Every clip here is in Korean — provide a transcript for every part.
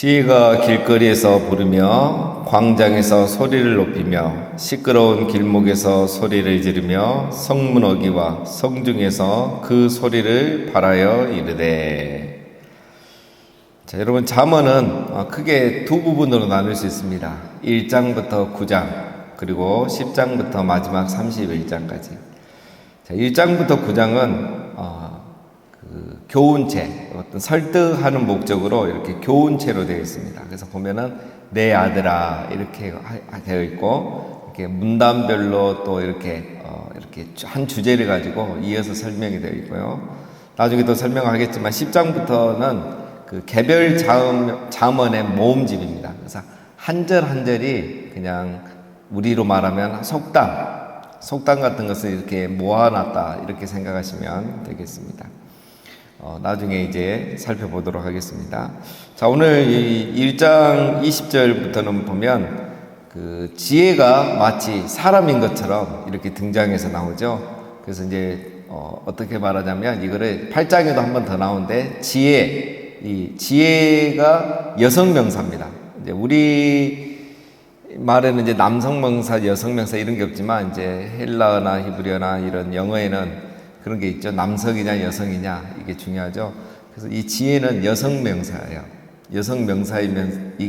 지혜가 길거리에서 부르며 광장에서 소리를 높이며 시끄러운 길목에서 소리를 지르며 성문 어귀와 성중에서 그 소리를 발하여 이르되. 자, 여러분, 잠언은 크게 두 부분으로 나눌 수 있습니다. 1장부터 9장 그리고 10장부터 마지막 31장까지. 자, 1장부터 9장은 교훈체, 어떤 설득하는 목적으로 이렇게 교훈체로 되어 있습니다. 그래서 보면은 내 아들아 이렇게 되어 있고, 이렇게 문단별로 또 이렇게 한 주제를 가지고 이어서 설명이 되어 있고요. 나중에 또 설명하겠지만 10장부터는 그 개별 잠언의 모음집입니다. 그래서 한 절 한 절이 그냥 우리로 말하면 속담 같은 것을 이렇게 모아놨다, 이렇게 생각하시면 되겠습니다. 나중에 이제 살펴보도록 하겠습니다. 자, 오늘 이 1장 20절부터는 보면 그 지혜가 마치 사람인 것처럼 이렇게 등장해서 나오죠. 그래서 이제 어떻게 말하자면 이거를 8장에도 한 번 더 나오는데 이 지혜가 여성 명사입니다. 이제 우리 말에는 이제 남성 명사, 여성 명사 이런 게 없지만 이제 헬라어나 히브리어나 이런 영어에는 그런 게 있죠. 남성이냐 여성이냐, 이게 중요하죠. 그래서 이 지혜는 여성 명사예요. 여성 명사이고,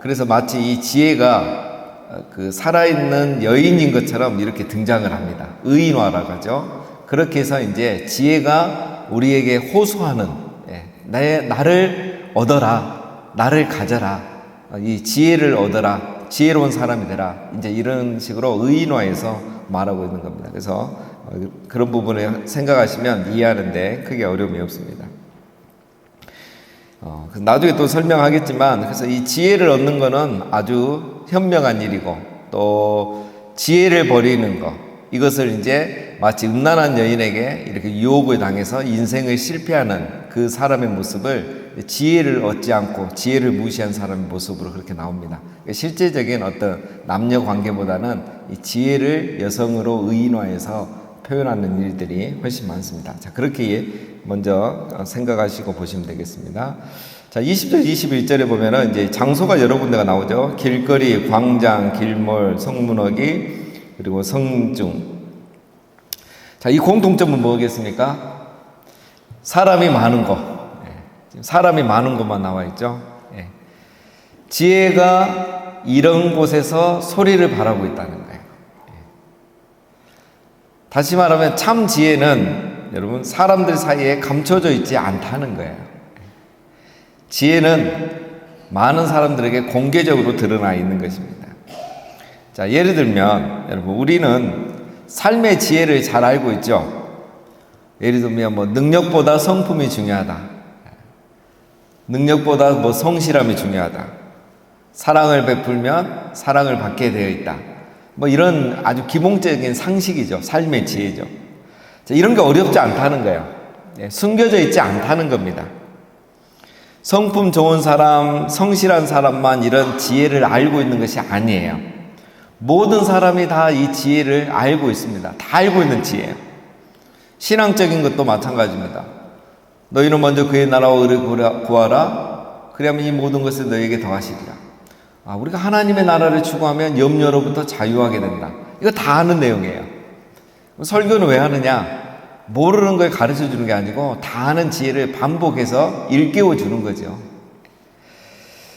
그래서 마치 이 지혜가 그 살아있는 여인인 것처럼 이렇게 등장을 합니다. 의인화라고 하죠. 그렇게 해서 이제 지혜가 우리에게 호소하는, 나를 얻어라, 나를 가져라, 이 지혜를 얻어라, 지혜로운 사람이 되라, 이제 이런 식으로 의인화해서 말하고 있는 겁니다. 그래서 그런 부분을 생각하시면 이해하는데 크게 어려움이 없습니다. 나중에 또 설명하겠지만, 그래서 이 지혜를 얻는 거는 아주 현명한 일이고, 또 지혜를 버리는 거, 이것을 이제 마치 음란한 여인에게 이렇게 유혹을 당해서 인생을 실패하는 그 사람의 모습을 지혜를 얻지 않고 지혜를 무시한 사람의 모습으로 그렇게 나옵니다. 실제적인 어떤 남녀 관계보다는 이 지혜를 여성으로 의인화해서 표현하는 일들이 훨씬 많습니다. 자, 그렇게 먼저 생각하시고 보시면 되겠습니다. 자, 20절, 21절에 보면은 이제 장소가 여러 군데가 나오죠. 길거리, 광장, 길몰, 성문어기, 그리고 성중. 자, 이 공통점은 뭐겠습니까? 사람이 많은 거. 사람이 많은 것만 나와 있죠. 지혜가 이런 곳에서 소리를 바라고 있다는 거예요. 다시 말하면 참 지혜는 여러분 사람들 사이에 감춰져 있지 않다는 거예요. 지혜는 많은 사람들에게 공개적으로 드러나 있는 것입니다. 자, 예를 들면 여러분, 우리는 삶의 지혜를 잘 알고 있죠. 예를 들면 뭐 능력보다 성품이 중요하다, 능력보다 뭐 성실함이 중요하다, 사랑을 베풀면 사랑을 받게 되어 있다, 뭐 이런 아주 기본적인 상식이죠. 삶의 지혜죠. 자, 이런 게 어렵지 않다는 거예요. 숨겨져 있지 않다는 겁니다. 성품 좋은 사람, 성실한 사람만 이런 지혜를 알고 있는 것이 아니에요. 모든 사람이 다 이 지혜를 알고 있습니다. 다 알고 있는 지혜예요. 신앙적인 것도 마찬가지입니다. 너희는 먼저 그의 나라와 의를 구하라. 그리하면 이 모든 것을 너희에게 더하시리라. 우리가 하나님의 나라를 추구하면 염려로부터 자유하게 된다. 이거 다 아는 내용이에요. 설교는 왜 하느냐? 모르는 걸 가르쳐 주는 게 아니고 다 아는 지혜를 반복해서 일깨워 주는 거죠.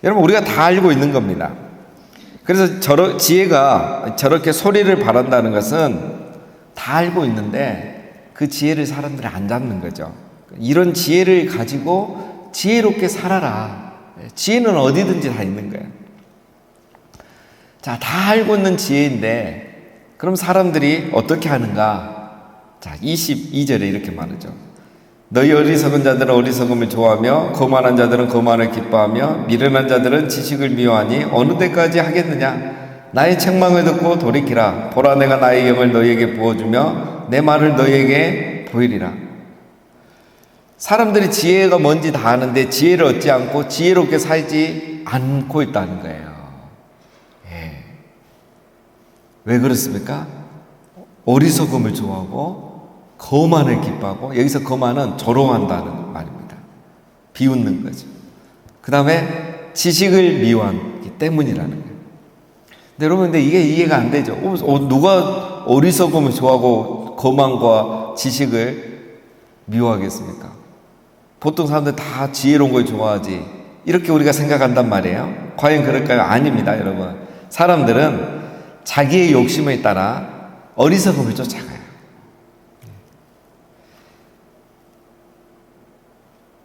여러분, 우리가 다 알고 있는 겁니다. 그래서 지혜가 저렇게 소리를 바란다는 것은 다 알고 있는데 그 지혜를 사람들이 안 잡는 거죠. 이런 지혜를 가지고 지혜롭게 살아라. 지혜는 어디든지 다 있는 거예요. 자, 다 알고 있는 지혜인데 그럼 사람들이 어떻게 하는가? 자, 22절에 이렇게 말하죠. 너희 어리석은 자들은 어리석음을 좋아하며 거만한 자들은 거만을 기뻐하며 미련한 자들은 지식을 미워하니 어느 때까지 하겠느냐? 나의 책망을 듣고 돌이키라. 보라, 내가 나의 영을 너희에게 부어주며 내 말을 너희에게 보이리라. 사람들이 지혜가 뭔지 다 아는데 지혜를 얻지 않고 지혜롭게 살지 않고 있다는 거예요. 왜 그렇습니까? 어리석음을 좋아하고 거만을 기뻐하고, 여기서 거만은 조롱한다는 말입니다. 비웃는 거죠. 그 다음에 지식을 미워하기 때문이라는 거예요. 근데 여러분, 근데 이게 이해가 안 되죠. 누가 어리석음을 좋아하고 거만과 지식을 미워하겠습니까? 보통 사람들 다 지혜로운 걸 좋아하지, 이렇게 우리가 생각한단 말이에요. 과연 그럴까요? 아닙니다, 여러분. 사람들은 자기의 욕심에 따라 어리석음을 쫓아가요.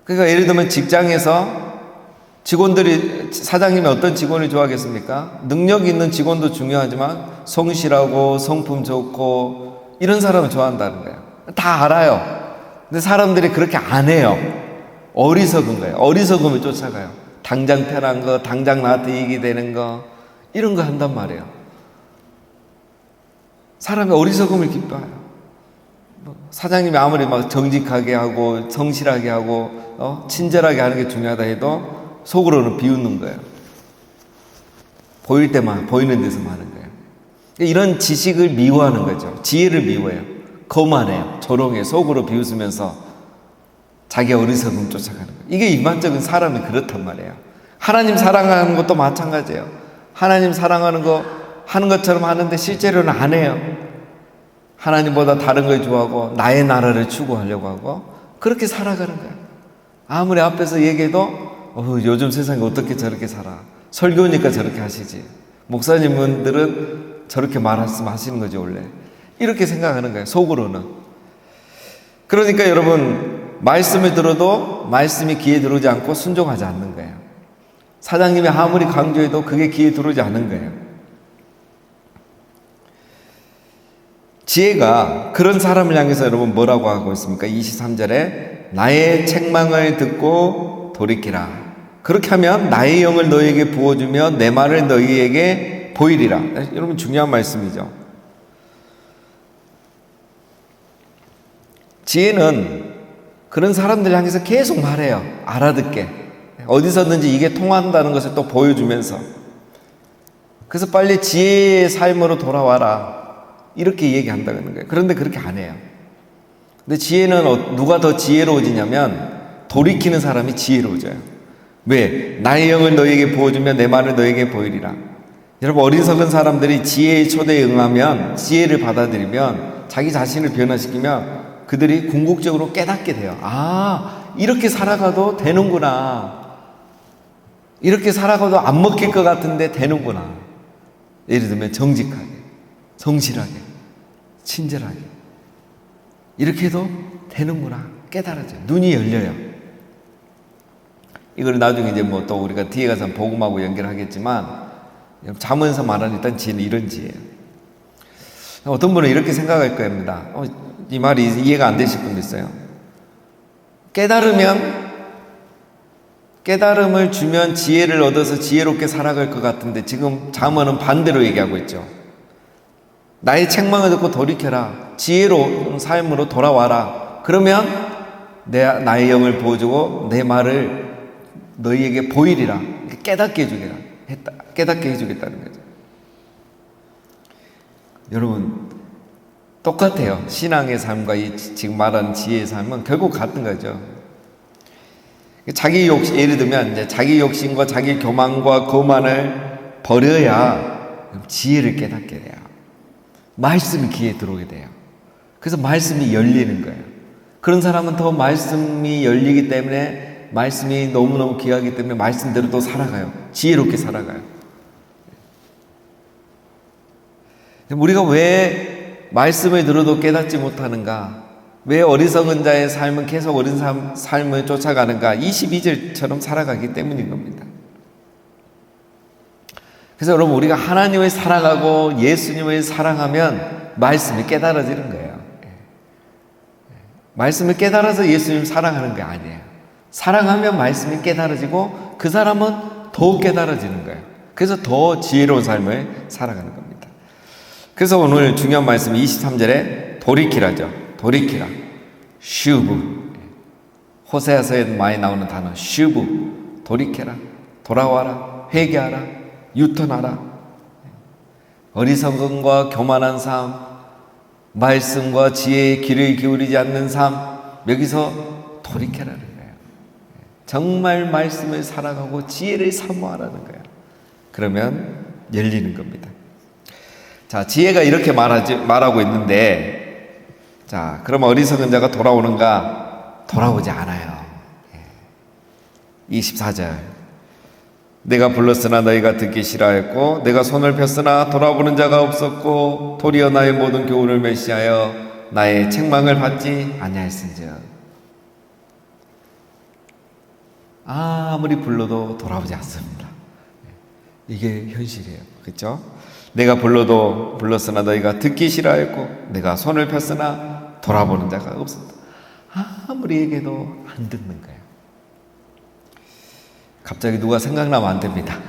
그러니까 예를 들면 직장에서 직원들이, 사장님이 어떤 직원을 좋아하겠습니까? 능력 있는 직원도 중요하지만 성실하고 성품 좋고 이런 사람을 좋아한다는 거예요. 다 알아요. 근데 사람들이 그렇게 안 해요. 어리석은 거예요. 어리석음을 쫓아가요. 당장 편한 거, 당장 나한테 이익이 되는 거, 이런 거 한단 말이에요. 사람이 어리석음을 기뻐해요. 사장님이 아무리 막 정직하게 하고 성실하게 하고 친절하게 하는 게 중요하다 해도 속으로는 비웃는 거예요. 보일 때만, 보이는 데서만 하는 거예요. 이런 지식을 미워하는 거죠. 지혜를 미워해요. 거만해요. 조롱해요. 속으로 비웃으면서 자기 어리석음 쫓아가는 거예요. 이게 일반적인 사람이 그렇단 말이에요. 하나님 사랑하는 것도 마찬가지예요. 하나님 사랑하는 거 하는 것처럼 하는데 실제로는 안 해요. 하나님보다 다른 걸 좋아하고 나의 나라를 추구하려고 하고 그렇게 살아가는 거예요. 아무리 앞에서 얘기해도 요즘 세상에 어떻게 저렇게 살아. 설교니까 저렇게 하시지. 목사님들은 저렇게 말씀하시는 거죠, 원래. 이렇게 생각하는 거예요, 속으로는. 그러니까 여러분, 말씀을 들어도 말씀이 귀에 들어오지 않고 순종하지 않는 거예요. 사장님이 아무리 강조해도 그게 귀에 들어오지 않는 거예요. 지혜가 그런 사람을 향해서 여러분 뭐라고 하고 있습니까? 23절에 나의 책망을 듣고 돌이키라. 그렇게 하면 나의 영을 너희에게 부어주며 내 말을 너희에게 보이리라. 여러분, 중요한 말씀이죠. 지혜는 그런 사람들 향해서 계속 말해요. 알아듣게. 어디서든지 이게 통한다는 것을 또 보여주면서. 그래서 빨리 지혜의 삶으로 돌아와라. 이렇게 얘기한다는 거예요. 그런데 그렇게 안 해요. 근데 지혜는 누가 더 지혜로워지냐면 돌이키는 사람이 지혜로워져요. 왜? 나의 영을 너희에게 부어주며 내 말을 너희에게 보이리라. 여러분, 어리석은 사람들이 지혜의 초대에 응하면, 지혜를 받아들이면, 자기 자신을 변화시키면 그들이 궁극적으로 깨닫게 돼요. 아, 이렇게 살아가도 되는구나. 이렇게 살아가도 안 먹힐 것 같은데 되는구나. 예를 들면 정직하게, 성실하게, 친절하게 이렇게 해도 되는구나. 깨달아져요. 눈이 열려요. 이걸 나중에 이제 뭐 또 우리가 뒤에 가서 복음하고 연결하겠지만, 잠언에서 말하는 일단 지혜는 이런 지혜예요. 어떤 분은 이렇게 생각할 겁니다. 이 말이 이해가 안 되실 분도 있어요. 깨달음을 주면 지혜를 얻어서 지혜롭게 살아갈 것 같은데 지금 잠언은 반대로 얘기하고 있죠. 나의 책망을 듣고 돌이켜라. 지혜로운 삶으로 돌아와라. 그러면 나의 영을 부어주고 내 말을 너희에게 보이리라. 깨닫게 해주겠다는 거죠. 여러분, 똑같아요. 신앙의 삶과 이 지금 말하는 지혜의 삶은 결국 같은 거죠. 자기 욕심, 예를 들면 이제 자기 욕심과 자기 교만과 거만을 버려야 지혜를 깨닫게 돼요. 말씀이 귀에 들어오게 돼요. 그래서 말씀이 열리는 거예요. 그런 사람은 더 말씀이 열리기 때문에, 말씀이 너무너무 귀하기 때문에 말씀대로 또 살아가요. 지혜롭게 살아가요. 우리가 왜 말씀을 들어도 깨닫지 못하는가? 왜 어리석은 자의 삶은 계속 어린 삶을 쫓아가는가? 22절처럼 살아가기 때문인 겁니다. 그래서 여러분, 우리가 하나님을 사랑하고 예수님을 사랑하면 말씀이 깨달아지는 거예요. 말씀을 깨달아서 예수님을 사랑하는 게 아니에요. 사랑하면 말씀이 깨달아지고 그 사람은 더욱 깨달아지는 거예요. 그래서 더 지혜로운 삶을 살아가는 겁니다. 그래서 오늘 중요한 말씀 23절에 돌이키라죠. 돌이키라. 슈브. 호세아서에 많이 나오는 단어 슈브. 돌이켜라. 돌아와라. 회개하라. 유턴하라. 어리석음과 교만한 삶, 말씀과 지혜에 귀를 기울이지 않는 삶, 여기서 돌이켜라는 거예요. 정말 말씀을 사랑하고 지혜를 사모하라는 거예요. 그러면 열리는 겁니다. 자, 지혜가 이렇게 말하고 있는데, 자, 그럼 어리석은 자가 돌아오는가? 돌아오지 않아요. 24절. 내가 불렀으나 너희가 듣기 싫어했고 내가 손을 폈으나 돌아보는 자가 없었고 도리어 나의 모든 교훈을 멸시하여 나의 책망을 받지 아니하였은즉. 아무리 불러도 돌아오지 않습니다. 이게 현실이에요. 그렇죠? 내가 불렀으나 너희가 듣기 싫어했고 내가 손을 폈으나 돌아보는 자가 없었다. 아무리 얘기해도 안 듣는 거예요. 갑자기 누가 생각나면 안 됩니다.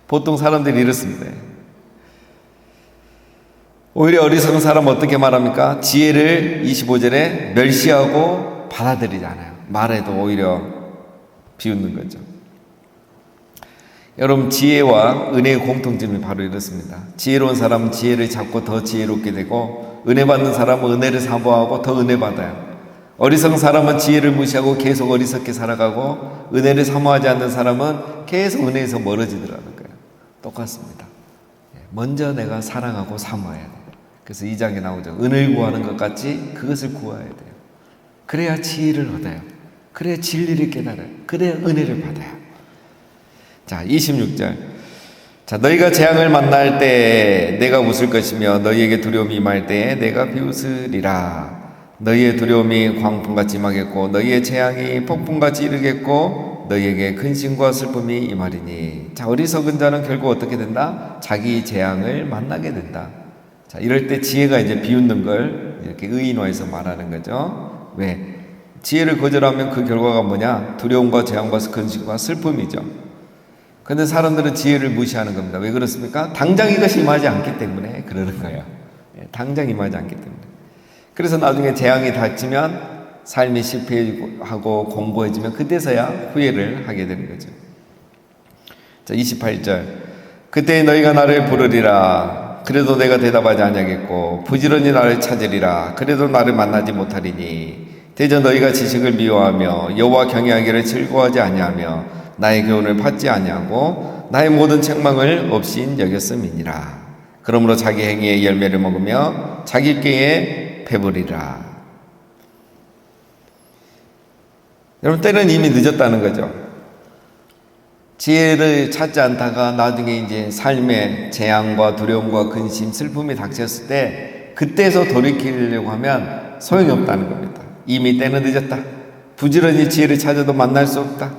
보통 사람들이 이렇습니다. 오히려 어리석은 사람은 어떻게 말합니까? 지혜를 25절에 멸시하고 받아들이지 않아요. 말해도 오히려 비웃는 거죠. 여러분, 지혜와 은혜의 공통점이 바로 이렇습니다. 지혜로운 사람은 지혜를 잡고 더 지혜롭게 되고 은혜 받는 사람은 은혜를 사모하고 더 은혜 받아요. 어리석은 사람은 지혜를 무시하고 계속 어리석게 살아가고 은혜를 사모하지 않는 사람은 계속 은혜에서 멀어지더라는 거예요. 똑같습니다. 먼저 내가 사랑하고 사모해야 돼요. 그래서 2장에 나오죠. 은혜를 구하는 것 같이 그것을 구해야 돼요. 그래야 지혜를 얻어요. 그래야 진리를 깨달아요. 그래야 은혜를 받아요. 자, 26절. 자, 너희가 재앙을 만날 때 내가 웃을 것이며 너희에게 두려움이 임할 때에 내가 비웃으리라. 너희의 두려움이 광풍같이 임하겠고 너희의 재앙이 폭풍같이 이르겠고 너희에게 근심과 슬픔이 임하리니. 자, 어리석은 자는 결국 어떻게 된다? 자기 재앙을 만나게 된다. 자, 이럴 때 지혜가 이제 비웃는 걸 이렇게 의인화해서 말하는 거죠. 왜? 지혜를 거절하면 그 결과가 뭐냐? 두려움과 재앙과 근심과 슬픔이죠. 근데 사람들은 지혜를 무시하는 겁니다. 왜 그렇습니까? 당장 이것이 임하지 않기 때문에 그러는 거예요. 당장 임하지 않기 때문에. 그래서 나중에 재앙이 닥치면 삶이 실패하고 공고해지면 그때서야 후회를 하게 되는 거죠. 자, 28절. 그때 너희가 나를 부르리라. 그래도 내가 대답하지 아니하겠고 부지런히 나를 찾으리라. 그래도 나를 만나지 못하리니. 대저 너희가 지식을 미워하며 여호와 경외하기를 즐거워하지 아니하며 나의 교훈을 받지 아니하고 나의 모든 책망을 없인 여겼음이니라. 그러므로 자기 행위의 열매를 먹으며 자기 꾀에 배부리라. 여러분, 때는 이미 늦었다는 거죠. 지혜를 찾지 않다가 나중에 이제 삶의 재앙과 두려움과 근심, 슬픔이 닥쳤을 때 그때서 돌이키려고 하면 소용이 없다는 겁니다. 이미 때는 늦었다. 부지런히 지혜를 찾아도 만날 수 없다.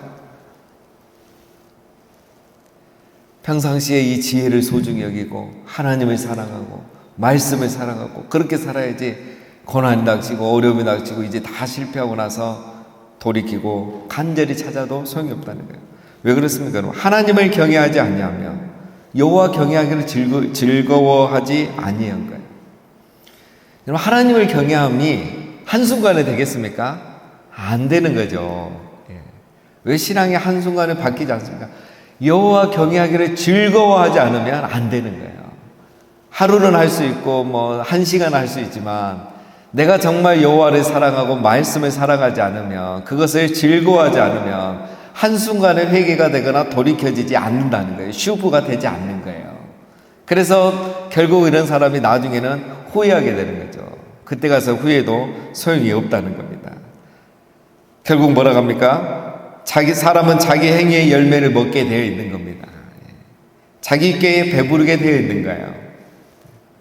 평상시에 이 지혜를 소중히 여기고 하나님을 사랑하고 말씀을 사랑하고 그렇게 살아야지 고난이 닥치고 어려움이 닥치고 이제 다 실패하고 나서 돌이키고 간절히 찾아도 소용이 없다는 거예요. 왜 그렇습니까? 하나님을 경외하지 아니하며 여호와 경외하기를 즐거워하지 아니한 거예요. 여러분, 하나님을 경외함이 한순간에 되겠습니까? 안 되는 거죠. 왜 신앙이 한순간에 바뀌지 않습니까? 여호와 경외하기를 즐거워하지 않으면 안 되는 거예요. 하루는 할 수 있고 뭐 1시간 할 수 있지만 내가 정말 여호와를 사랑하고 말씀을 사랑하지 않으면, 그것을 즐거워하지 않으면 한순간에 회개가 되거나 돌이켜지지 않는다는 거예요. 슈프가 되지 않는 거예요. 그래서 결국 이런 사람이 나중에는 후회하게 되는 거죠. 그때 가서 후회도 소용이 없다는 겁니다. 결국 뭐라고 합니까? 사람은 자기 행위의 열매를 먹게 되어 있는 겁니다. 자기 꾀에 배부르게 되어 있는 거예요.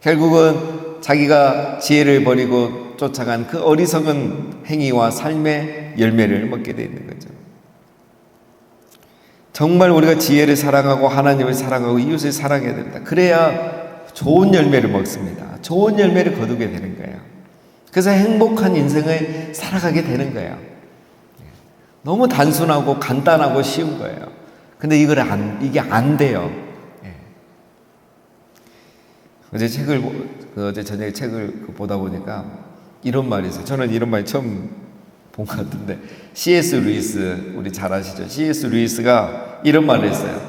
결국은 자기가 지혜를 버리고 쫓아간 그 어리석은 행위와 삶의 열매를 먹게 되어 있는 거죠. 정말 우리가 지혜를 사랑하고 하나님을 사랑하고 이웃을 사랑해야 됩니다. 그래야 좋은 열매를 먹습니다. 좋은 열매를 거두게 되는 거예요. 그래서 행복한 인생을 살아가게 되는 거예요. 너무 단순하고 간단하고 쉬운 거예요. 근데 이게 안 돼요. 어제 저녁에 책을 보다 보니까 이런 말이 있어요. 저는 이런 말 처음 본 것 같은데, C.S. 루이스, 우리 잘 아시죠? C.S. 루이스가 이런 말을 했어요.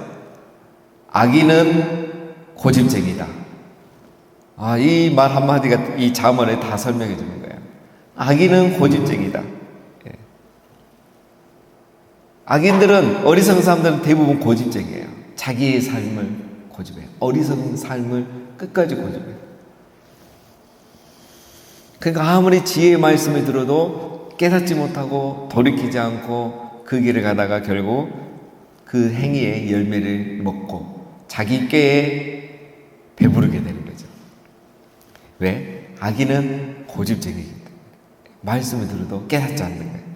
악인은 고집쟁이다. 이 말 한마디가 이 잠언에 다 설명해 주는 거예요. 악인은 고집쟁이다. 악인들은, 어리석은 사람들은 대부분 고집쟁이에요. 자기의 삶을 고집해요. 어리석은 삶을 끝까지 고집해요. 그러니까 아무리 지혜의 말씀을 들어도 깨닫지 못하고 돌이키지 않고 그 길을 가다가 결국 그 행위의 열매를 먹고 자기 꾀에 배부르게 되는 거죠. 왜? 악인은 고집쟁이기 때문에 말씀을 들어도 깨닫지 않는 거예요.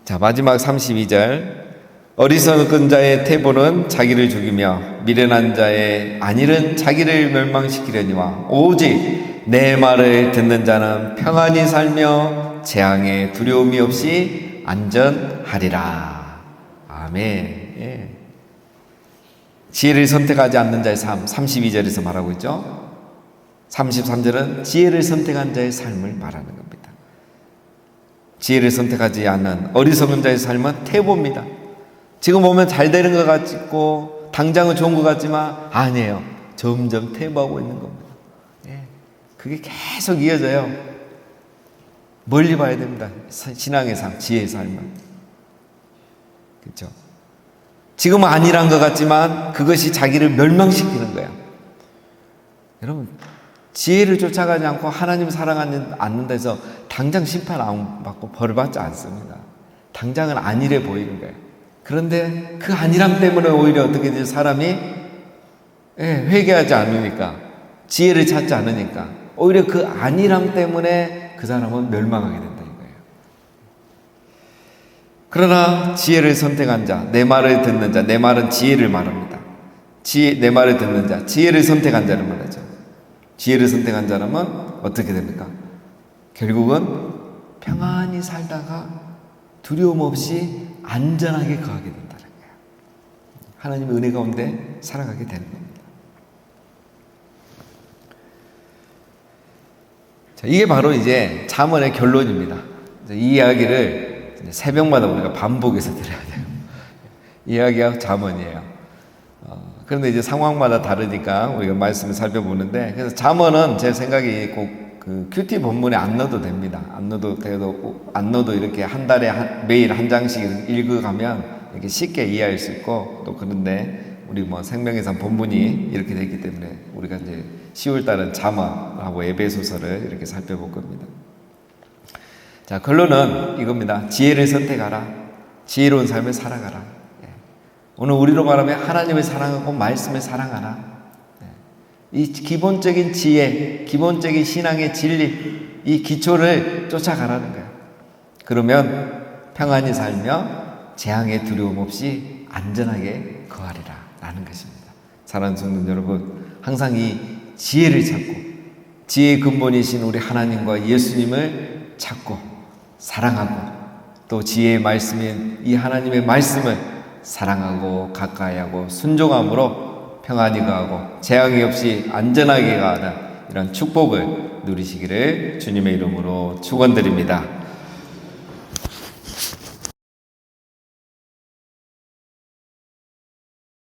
자, 마지막 32절. 어리석은 자의 태보는 자기를 죽이며 미련한 자의 안일은 자기를 멸망시키려니와 오직 내 말을 듣는 자는 평안히 살며 재앙에 두려움이 없이 안전하리라. 아멘. 예. 지혜를 선택하지 않는 자의 삶, 32절에서 말하고 있죠. 33절은 지혜를 선택한 자의 삶을 말하는 겁니다. 지혜를 선택하지 않는 어리석은 자의 삶은 태보입니다. 지금 보면 잘 되는 것 같고 당장은 좋은 것 같지만 아니에요. 점점 퇴보하고 있는 겁니다. 예. 그게 계속 이어져요. 멀리 봐야 됩니다. 신앙의 삶, 지혜의 삶은. 그렇죠? 지금은 아니란 것 같지만 그것이 자기를 멸망시키는 거예요. 여러분, 지혜를 쫓아가지 않고 하나님 사랑하지 않는다 해서 당장 심판 안 받고 벌 받지 않습니다. 당장은 안일해 보이는 거예요. 그런데 그 안일함 때문에 오히려 어떻게 되죠? 사람이 회개하지 않으니까, 지혜를 찾지 않으니까 오히려 그 안일함 때문에 그 사람은 멸망하게 된다는 거예요. 그러나 지혜를 선택한 자, 내 말을 듣는 자, 내 말은 지혜를 말합니다. 내 말을 듣는 자, 지혜를 선택한 자를 말하죠. 지혜를 선택한 자라면 어떻게 됩니까? 결국은 평안히 살다가 두려움 없이 안전하게 거하게 된다는 거예요. 하나님의 은혜 가운데 살아가게 되는 겁니다. 자, 이게 바로 이제 잠언의 결론입니다. 이 이야기를 새벽마다 우리가 반복해서 들어야 돼요. 이 이야기가 잠언이에요. 그런데 이제 상황마다 다르니까 우리가 말씀을 살펴보는데, 그래서 잠언은 제 생각이 꼭 그 큐티 본문에 안 넣어도 됩니다. 안 넣어도 이렇게 한 달에 매일 한 장씩 읽어가면 이렇게 쉽게 이해할 수 있고, 또 그런데 우리 뭐 생명의 삶 본문이 이렇게 되기 때문에 우리가 이제 10월 달은 잠언하고 에베소서를 이렇게 살펴볼 겁니다. 자, 결론은 이겁니다. 지혜를 선택하라. 지혜로운 삶을 살아가라. 오늘 우리로 말하면 하나님을 사랑하고 말씀을 사랑하라. 이 기본적인 지혜, 기본적인 신앙의 진리, 이 기초를 쫓아가라는 거예요. 그러면 평안히 살며 재앙에 두려움 없이 안전하게 거하리라 라는 것입니다. 사랑하는 성도 여러분, 항상 이 지혜를 찾고 지혜의 근본이신 우리 하나님과 예수님을 찾고 사랑하고, 또 지혜의 말씀인 이 하나님의 말씀을 사랑하고 가까이하고 순종함으로 평안히 거하고 재앙이 없이 안전하게 가는 이런 축복을 누리시기를 주님의 이름으로 축원드립니다.